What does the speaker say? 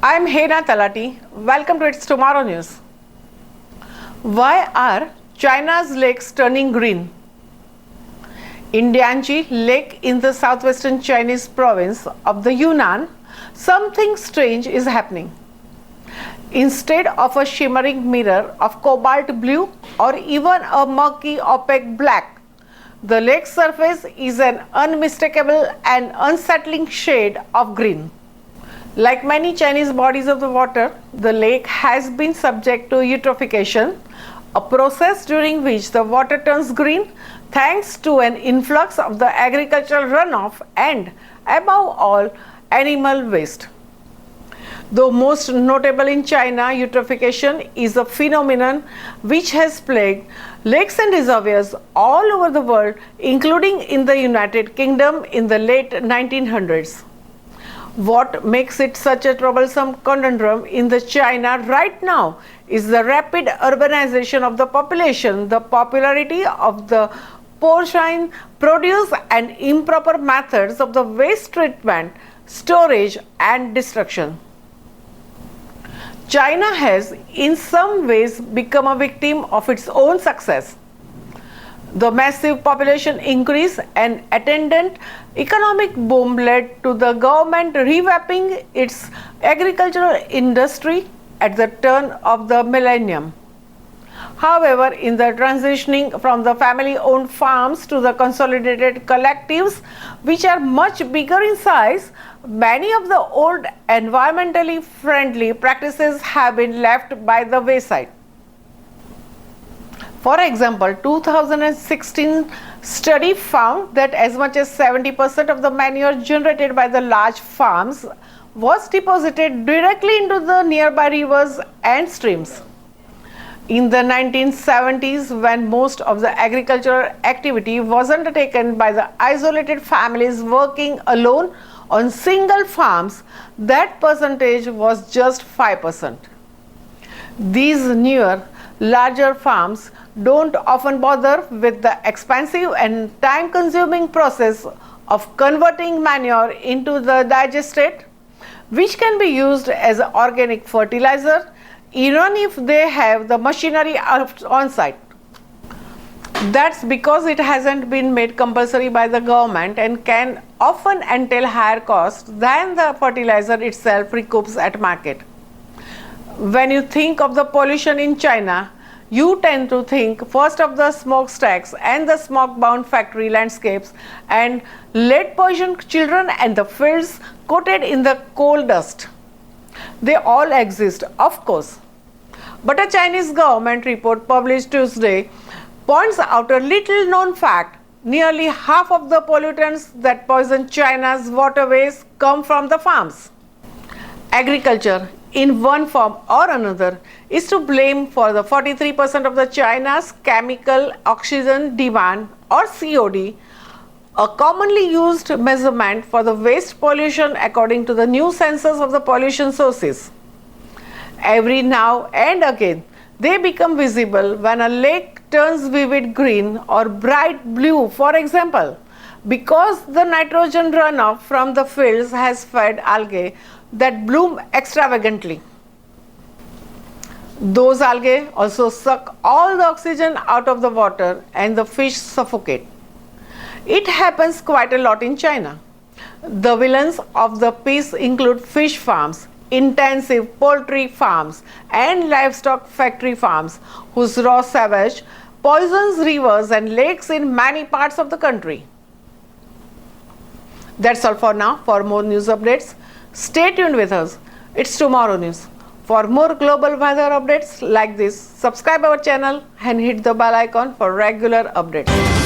I'm Hena Talati. Welcome to It's Tomorrow News. Why are China's lakes turning green? In Dianchi Lake in the southwestern Chinese province of the Yunnan, something strange is happening. Instead of a shimmering mirror of cobalt blue or even a murky opaque black, the lake's surface is an unmistakable and unsettling shade of green. Like many Chinese bodies of the water, the lake has been subject to eutrophication, a process during which the water turns green thanks to an influx of the agricultural runoff and, above all, animal waste. Though most notable in China, eutrophication is a phenomenon which has plagued lakes and reservoirs all over the world, including in the United Kingdom in the late 1900s. What makes it such a troublesome conundrum in the China right now is the rapid urbanization of the population, the popularity of the porcine produce and improper methods of the waste treatment, storage and destruction. China has in some ways become a victim of its own success. The massive population increase and attendant economic boom led to the government revamping its agricultural industry at the turn of the millennium. However, in the transitioning from the family-owned farms to the consolidated collectives, which are much bigger in size, many of the old environmentally friendly practices have been left by the wayside. For example, 2016 study found that as much as 70% of the manure generated by the large farms was deposited directly into the nearby rivers and streams. In the 1970s, when most of the agricultural activity was undertaken by the isolated families working alone on single farms, that percentage was just 5%. These newer, larger farms don't often bother with the expensive and time-consuming process of converting manure into the digestate, which can be used as organic fertilizer even if they have the machinery on site. That's because it hasn't been made compulsory by the government and can often entail higher costs than the fertilizer itself recoups at market. When you think of the pollution in China, you tend to think first of the smokestacks and the smoke-bound factory landscapes and lead-poisoned children and the fields coated in the coal dust. They all exist, of course. But a Chinese government report published Tuesday points out a little-known fact. Nearly half of the pollutants that poison China's waterways come from the farms. Agriculture, in one form or another, is to blame for the 43% of the China's chemical oxygen demand or COD, a commonly used measurement for the waste pollution according to the new census of the pollution sources. Every now and again, they become visible when a lake turns vivid green or bright blue, for example, because the nitrogen runoff from the fields has fed algae that bloom extravagantly. Those algae also suck all the oxygen out of the water and the fish suffocate. It happens quite a lot in China. The villains of the piece include fish farms, intensive poultry farms, and livestock factory farms whose raw sewage poisons rivers and lakes in many parts of the country. That's all for now. For more news updates, stay tuned with us. It's Tomorrow News. For more global weather updates like this, subscribe our channel and hit the bell icon for regular updates.